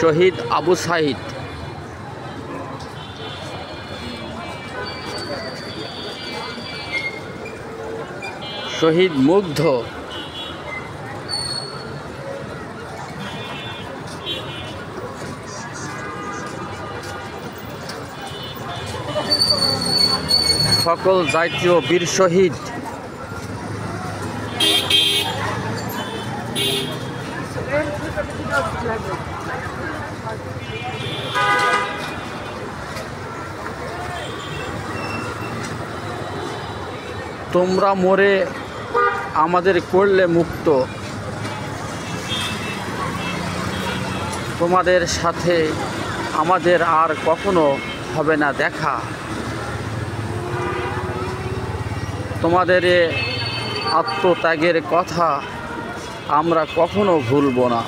শহীদ আবু সাঈদ, শহীদ মুগ্ধ, সকল জাতীয় বীর শহীদ, তোমরা মরে আমাদের করলে মুক্ত, তোমাদের সাথে আমাদের আর কখনো হবে না দেখা, তোমাদের এ আত্মত্যাগের কথা আমরা কখনো ভুলব না।